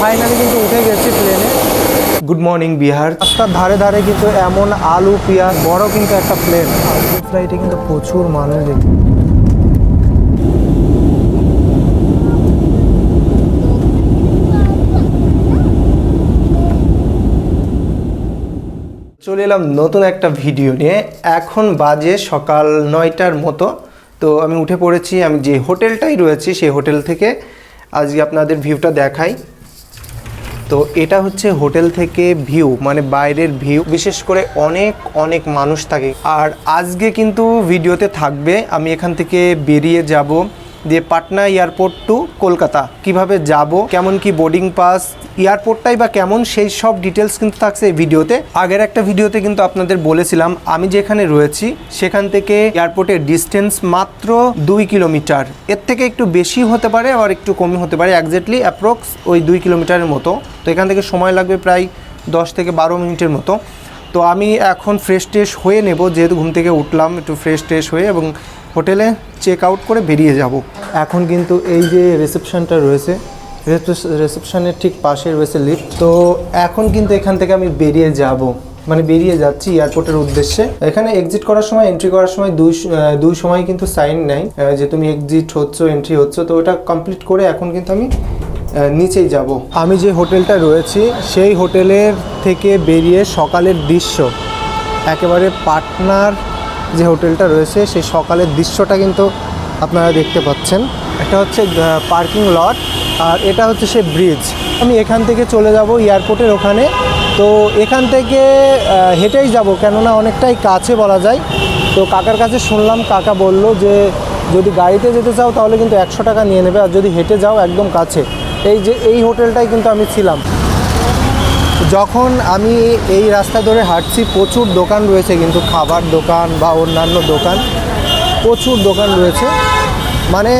Finally কিন্তু উঠে গেছি প্লেনে। Good morning Bihar. রাস্তার ধারে ধারে কিন্তু এমন আলু পেঁয়াজ, বড় কিন্তু একটা প্লেন। ফ্লাইটে কিন্তু প্রচুর মানুষ দেখি। চলে এলাম নতুন একটা ভিডিও নিয়ে। এখন বাজে সকাল 9টার মতো। তো আমি উঠে পড়েছি। আমি যে হোটেলটাই রয়েছি সেই হোটেল থেকে আজকে আপনাদের ভিউটা দেখাই। তো এটা হচ্ছে হোটেল থেকে ভিউ, মানে বাইরের ভিউ। বিশেষ করে অনেক অনেক মানুষ থাকে। আর আজকে কিন্তু ভিডিওতে থাকবে আমি এখান থেকে বেরিয়ে যাব দিয়ে পাটনা এয়ারপোর্ট টু কলকাতা কিভাবে যাব, কেমন কি বোর্ডিং পাস, এয়ারপোর্টটাই বা কেমন, সেই সব ডিটেলস কিন্তু থাকছে এই ভিডিওতে। আগের একটা ভিডিওতে কিন্তু আপনাদের বলেছিলাম আমি যেখানে রয়েছি সেখান থেকে এয়ারপোর্টের ডিস্টেন্স মাত্র 2 কিলোমিটার। এর থেকে একটু বেশি হতে পারে আবার একটু কমই হতে পারে, এক্স্যাক্টলি অ্যাপ্রক্স ওই 2 কিলোমিটারের মতো। তো এখান থেকে সময় লাগবে প্রায় 10 থেকে 12 মিনিটের মতো। তো আমি এখন ফ্রেশ ট্রেশ হয়ে নেব, যেহেতু ঘুম থেকে উঠলাম, একটু ফ্রেশ ট্রেশ হয়ে এবং হোটেলে চেক আউট করে বেরিয়ে যাব। এখন কিন্তু এই যে রিসেপশনটা রয়েছে, রিসেপশনের ঠিক পাশে রয়েছে লিফট। তো এখন কিন্তু এখান থেকে আমি বেরিয়ে যাব, মানে বেরিয়ে যাচ্ছি এয়ারপোর্টের উদ্দেশ্যে। এখানে এক্সিট করার সময়, এন্ট্রি করার সময় দুই সময় কিন্তু সাইন নেয় যে তুমি এক্সিট হচ্ছ, এন্ট্রি হচ্ছ। তো ওটা কমপ্লিট করে এখন কিন্তু আমি নিচেই যাব। আমি যে হোটেলটা রয়েছি সেই হোটেলের থেকে বেরিয়ে সকালের দৃশ্য, একেবারে পাটনার যে হোটেলটা রয়েছে সেই সকালের দৃশ্যটা কিন্তু আপনারা দেখতে পাচ্ছেন। এটা হচ্ছে পার্কিং লট আর এটা হচ্ছে সেই ব্রিজ। আমি এখান থেকে চলে যাব এয়ারপোর্টের ওখানে। তো এখান থেকে হেঁটেই যাব, কেননা অনেকটাই কাছে বলা যায়। তো কাকার কাছে শুনলাম, কাকা বলল যে যদি গাড়িতে যেতে চাও তাহলে কিন্তু 100 টাকা নিয়ে নেবে, আর যদি হেঁটে যাও একদম কাছে। এই যে এই হোটেলটাই কিন্তু আমি ছিলাম। যখন আমি এই রাস্তা ধরে হাঁটছি প্রচুর দোকান রয়েছে, কিন্তু খাবার দোকান বা অন্যান্য দোকান, প্রচুর দোকান রয়েছে। মানে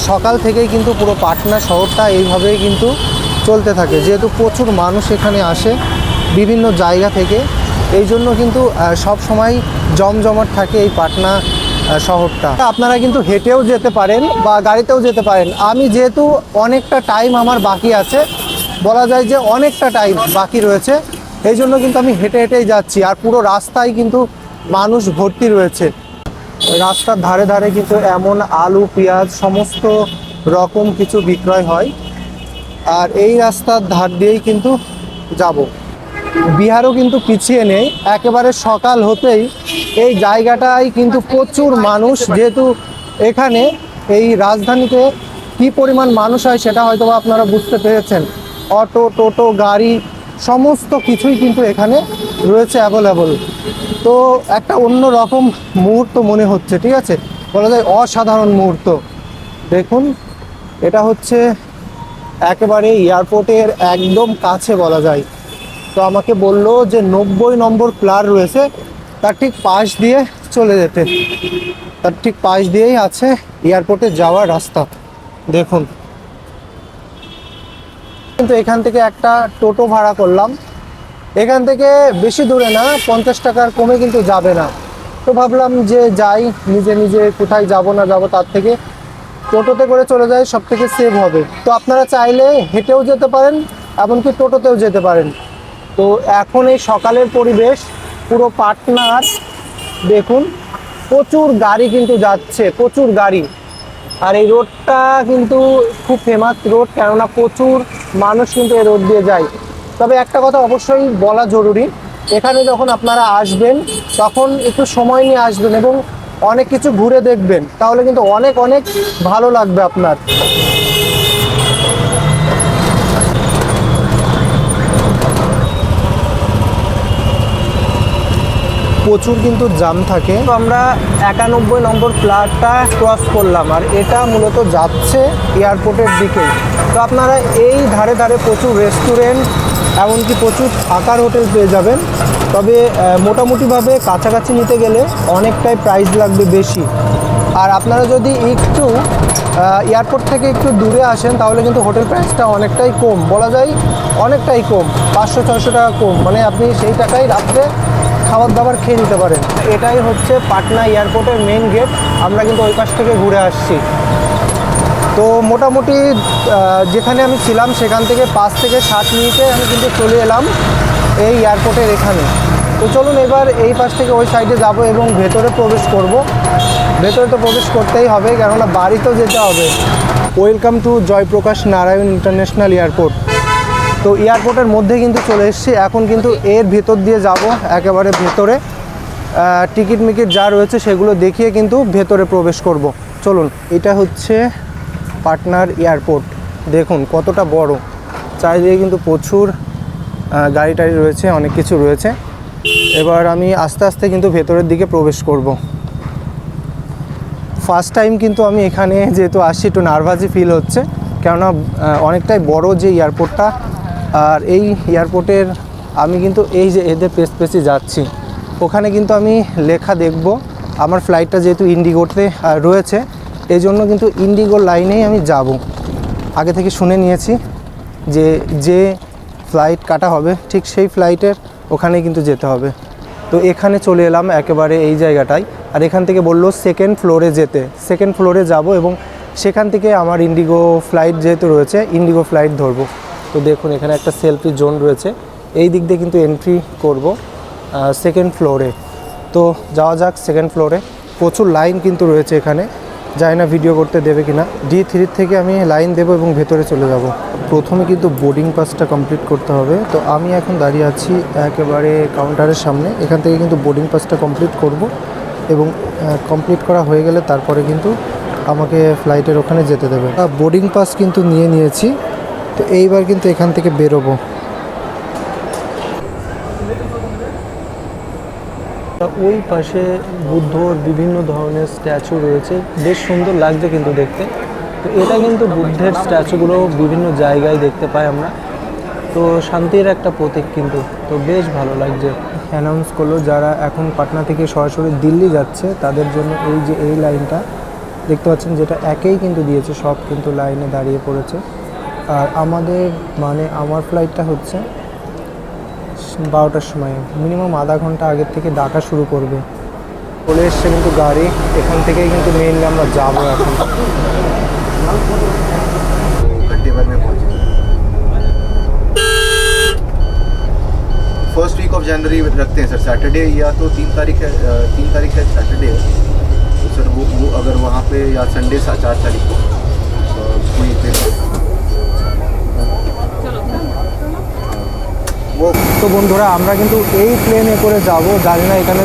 সকাল থেকেই কিন্তু পুরো পাটনা শহরটা এইভাবেই কিন্তু চলতে থাকে, যেহেতু প্রচুর মানুষ এখানে আসে বিভিন্ন জায়গা থেকে। এই জন্য কিন্তু সব সময় জমজমাট থাকে এই পাটনা শহরটা। আপনারা কিন্তু হেঁটেও যেতে পারেন বা গাড়িতেও যেতে পারেন। আমি যেহেতু অনেকটা টাইম আমার বাকি আছে, বলা যায় যে অনেকটা টাইম বাকি রয়েছে, এই জন্য কিন্তু আমি হেঁটে হেঁটেই যাচ্ছি। আর পুরো রাস্তায় কিন্তু মানুষ ভর্তি রয়েছে। রাস্তার ধারে ধারে কিন্তু এমন আলু পেঁয়াজ সমস্ত রকম কিছু বিক্রয় হয়। আর এই রাস্তার ধার দিয়েই কিন্তু যাব। বিহারও কিন্তু পিছিয়ে নেই, একেবারে সকাল হতেই এই জায়গাটায় কিন্তু প্রচুর মানুষ। যেহেতু এখানে এই রাজধানীতে কী পরিমাণ মানুষ হয় সেটা হয়তো আপনারা বুঝতে পেরেছেন। অটো, টোটো, গাড়ি সমস্ত কিছুই কিন্তু এখানে রয়েছে অ্যাভেলেবল। তো একটা অন্য রকম মুহূর্ত মনে হচ্ছে, ঠিক আছে, বলা যায় অসাধারণ মুহূর্ত। দেখুন, এটা হচ্ছে একেবারে এয়ারপোর্টের একদম কাছে বলা যায়। তো আমাকে বললো যে 90 নম্বর ফ্লোর রয়েছে, তার ঠিক পাশ দিয়ে চলে যেতে। তার ঠিক পাশ দিয়েই আছে এয়ারপোর্টে যাওয়ার রাস্তা। দেখুন, কিন্তু এখান থেকে একটা টোটো ভাড়া করলাম। এখান থেকে বেশি দূরে না, 50 টাকার কমে কিন্তু যাবে না। তো ভাবলাম যে যাই, নিজে নিজে কোথায় যাব না যাব, তার থেকে টোটোতে করে চলে যাই, সব থেকে সেভ হবে। তো আপনারা চাইলে হেঁটেও যেতে পারেন, এমনকি টোটোতেও যেতে পারেন। তো এখন এই সকালের পরিবেশ পুরো পাটনার, দেখুন প্রচুর গাড়ি কিন্তু যাচ্ছে, প্রচুর গাড়ি। আর এই রোডটা কিন্তু খুব ফেমাস রোড, কেননা প্রচুর মানুষ কিন্তু এই রোড দিয়ে যায়। তবে একটা কথা অবশ্যই বলা জরুরি, এখানে যখন আপনারা আসবেন তখন একটু সময় নিয়ে আসবেন এবং অনেক কিছু ঘুরে দেখবেন, তাহলে কিন্তু অনেক অনেক ভালো লাগবে আপনার। প্রচুর কিন্তু জ্যাম থাকে। তো আমরা 91 নম্বর ফ্ল্যাটটা ক্রস করলাম, আর এটা মূলত যাচ্ছে এয়ারপোর্টের দিকে। তো আপনারা এই ধারে ধারে প্রচুর রেস্টুরেন্ট, এমনকি প্রচুর থাকার হোটেল পেয়ে যাবেন। তবে মোটামুটিভাবে কাছাকাছি নিতে গেলে অনেকটাই প্রাইস লাগবে বেশি। আর আপনারা যদি একটু এয়ারপোর্ট থেকে একটু দূরে আসেন তাহলে কিন্তু হোটেল প্রাইসটা অনেকটাই কম, বলা যায় অনেকটাই কম, 500-600 টাকা কম। মানে আপনি সেই টাকায় রাত্রে খাবার দাবার খেয়ে নিতে পারেন। এটাই হচ্ছে পাটনা এয়ারপোর্টের মেন গেট। আমরা কিন্তু ওই পাশ থেকে ঘুরে আসছি। তো মোটামুটি যেখানে আমি ছিলাম সেখান থেকে 5 থেকে 7 মিনিটে আমি কিন্তু চলে এলাম এই এয়ারপোর্টের এখানে। তো চলুন এবার এই পাশ থেকে ওই সাইডে যাব এবং ভেতরে প্রবেশ করব। ভেতরে তো প্রবেশ করতেই হবে, কেননা বাড়িতেও যেতে হবে। Welcome to Jayprakash Narayan international airport. তো এয়ারপোর্টের মধ্যে কিন্তু চলে এসেছি, এখন কিন্তু এর ভেতর দিয়ে যাব একেবারে ভেতরে। টিকিট মিকিট যা রয়েছে সেগুলো দেখিয়ে কিন্তু ভেতরে প্রবেশ করব। চলুন, এটা হচ্ছে পাটনার এয়ারপোর্ট। দেখুন কতটা বড়, চারিদিকে কিন্তু প্রচুর গাড়ি টাড়ি রয়েছে, অনেক কিছু রয়েছে। এবার আমি আস্তে আস্তে কিন্তু ভেতরের দিকে প্রবেশ করব। ফার্স্ট টাইম কিন্তু আমি এখানে যেহেতু আসছি একটু নার্ভাসই ফিল হচ্ছে, কেননা অনেকটাই বড় যে এয়ারপোর্টটা। আর এই এয়ারপোর্টের আমি কিন্তু এই যে এদের পেসে যাচ্ছি, ওখানে কিন্তু আমি লেখা দেখব। আমার ফ্লাইটটা যেহেতু ইন্ডিগোতে রয়েছে, এই জন্য কিন্তু ইন্ডিগোর লাইনেই আমি যাব। আগে থেকে শুনে নিয়েছি যে ফ্লাইট কাটা হবে ঠিক সেই ফ্লাইটের ওখানেই কিন্তু যেতে হবে। তো এখানে চলে এলাম একেবারে এই জায়গাটায়। আর এখান থেকে বললো সেকেন্ড ফ্লোরে যেতে, সেকেন্ড ফ্লোরে যাব এবং সেখান থেকে আমার ইন্ডিগো ফ্লাইট যেহেতু রয়েছে, ইন্ডিগো ফ্লাইট ধরবো। তো দেখুন এখানে একটা সেলফি জোন রয়েছে, এই দিক দিয়ে কিন্তু এন্ট্রি করব সেকেন্ড ফ্লোরে। তো যাওয়া যাক সেকেন্ড ফ্লোরে। প্রচুর লাইন কিন্তু রয়েছে এখানে, জানি না ভিডিও করতে দেবে কিনা। D3 থেকে আমি লাইন দেবো এবং ভেতরে চলে যাব। প্রথমে কিন্তু বোর্ডিং পাসটা কমপ্লিট করতে হবে। তো আমি এখন দাঁড়িয়ে আছি একেবারে কাউন্টারের সামনে, এখান থেকে কিন্তু বোর্ডিং পাসটা কমপ্লিট করব এবং কমপ্লিট করা হয়ে গেলে তারপরে কিন্তু আমাকে ফ্লাইটের ওখানে যেতে দেবে। বোর্ডিং পাস কিন্তু নিয়েছি। তো এইবার কিন্তু এখান থেকে বেরোবো। ওই পাশে বুদ্ধর বিভিন্ন ধরনের স্ট্যাচু রয়েছে, বেশ সুন্দর লাগছে কিন্তু দেখতে। তো এটা কিন্তু বুদ্ধের স্ট্যাচুগুলো বিভিন্ন জায়গায় দেখতে পাই আমরা। তো শান্তির একটা প্রতীক কিন্তু, তো বেশ ভালো লাগছে। অ্যানাউন্স করলো যারা এখন পাটনা থেকে সরাসরি দিল্লি যাচ্ছে তাদের জন্য এই যে এই লাইনটা দেখতে পাচ্ছেন, যেটা একেই কিন্তু দিয়েছে, সব কিন্তু লাইনে দাঁড়িয়ে পড়েছে। আর আমাদের আমার ফ্লাইটটা হচ্ছে 12টার সময়, মিনিমাম আধা ঘন্টা আগের থেকে ডাকা শুরু করবে। চলে এসছে কিন্তু গাড়ি, এখান থেকেই কিন্তু মেইনলি আমরা যাবো এখন। फर्स्ट वीक ऑफ जनवरी रखते हैं सर, सैटरडे या तो 3 तारीख है, 3 तारीख है सैटरडे है, तो सर वो अगर वहाँ पे या संडे 4 तारीख को कोई তো বন্ধুরা আমরা কিন্তু এই প্লেনে করে যাব, জানি না এখানে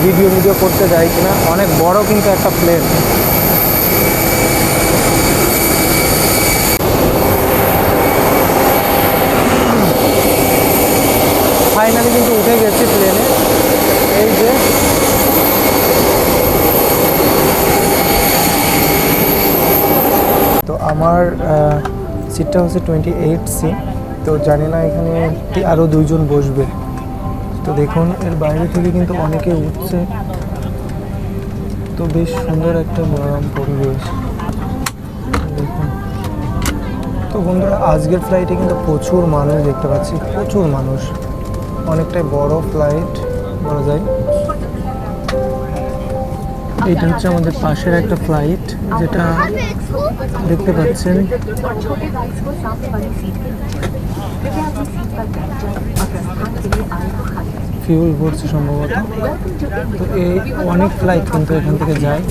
ভিডিও করতে যাই কিনা। অনেক বড় কিন্তু একটা প্লেন। ফাইনালি কিন্তু উঠে গেছি প্লেনে, এই যে। তো আমার সিটটা হচ্ছে 28C। তো জানি না এখানে আরও 2 জন বসবে। তো দেখুন এর বাইরে থেকে কিন্তু অনেকে উঠছে, তো বেশ সুন্দর একটা মনোরম পরিবেশ দেখুন। তো বন্ধুরা আজকের ফ্লাইটে কিন্তু প্রচুর মানুষ দেখতে পাচ্ছি, প্রচুর মানুষ, অনেকটাই বড় ফ্লাইট বলা যায়। এইটা হচ্ছে আমাদের পাশের একটা ফ্লাইট, যেটা দেখতে পাচ্ছেন। ফিউল ভরছে সম্ভবত। তো এই অনেক ফ্লাইট কিন্তু এখান থেকে যায়।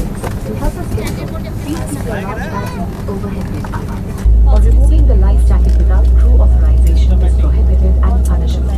Removing the life jacket without crew authorization is prohibited and punishable.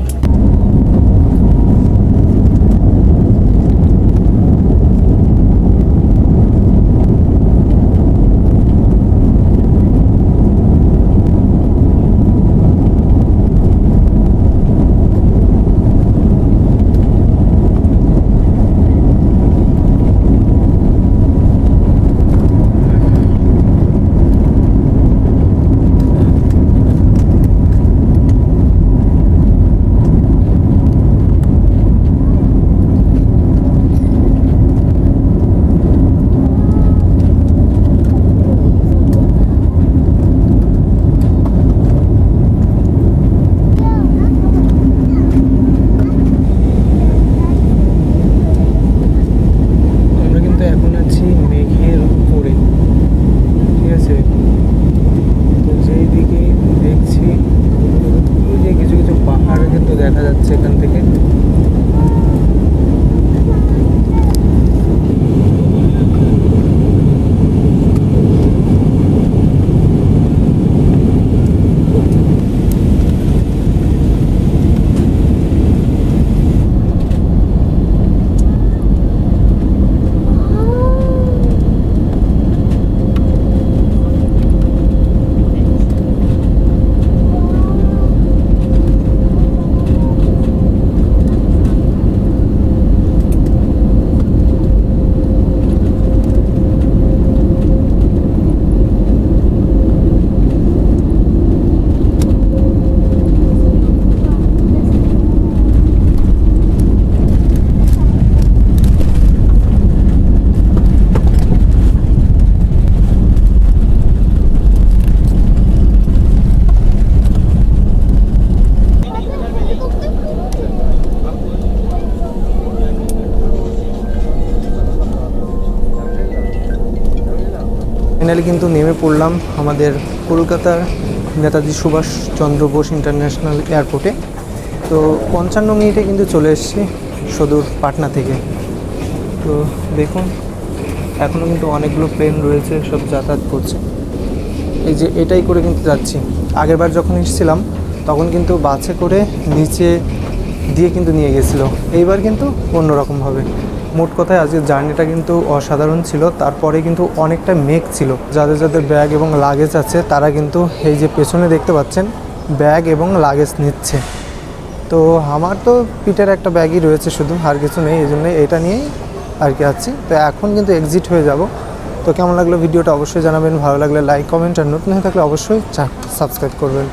যাচ্ছে এখান থেকে। ফাইনালি কিন্তু নেমে পড়লাম আমাদের কলকাতার নেতাজি সুভাষচন্দ্র বোস ইন্টারন্যাশনাল এয়ারপোর্টে। তো 55 মিনিটে কিন্তু চলে এসেছি সদূর পাটনা থেকে। তো দেখুন এখনও কিন্তু অনেকগুলো প্লেন রয়েছে, সব যাতায়াত করছে। এই যে এটাই করে কিন্তু যাচ্ছি। আগেরবার যখন এসেছিলাম তখন কিন্তু বাসে করে নিচে দিয়ে কিন্তু নিয়ে গেছিলো, এইবার কিন্তু অন্যরকমভাবে। মোট কথায় আজকের জার্নিটা কিন্তু অসাধারণ ছিল। তারপরে কিন্তু অনেকটা মেঘ ছিল। যাদের যাদের ব্যাগ এবং লাগেজ আছে তারা কিন্তু এই যে পেছনে দেখতে পাচ্ছেন ব্যাগ এবং লাগেজ নিচ্ছে। তো আমার তো পিঠের একটা ব্যাগই রয়েছে শুধু, আর কিছু নেই, এই জন্য এটা নিয়েই আর কি আছি। তো এখন কিন্তু এক্সিট হয়ে যাব। তো কেমন লাগলো ভিডিওটা অবশ্যই জানাবেন, ভালো লাগলে লাইক কমেন্ট, আর নতুন হয়ে থাকলে অবশ্যই সাবস্ক্রাইব করবেন।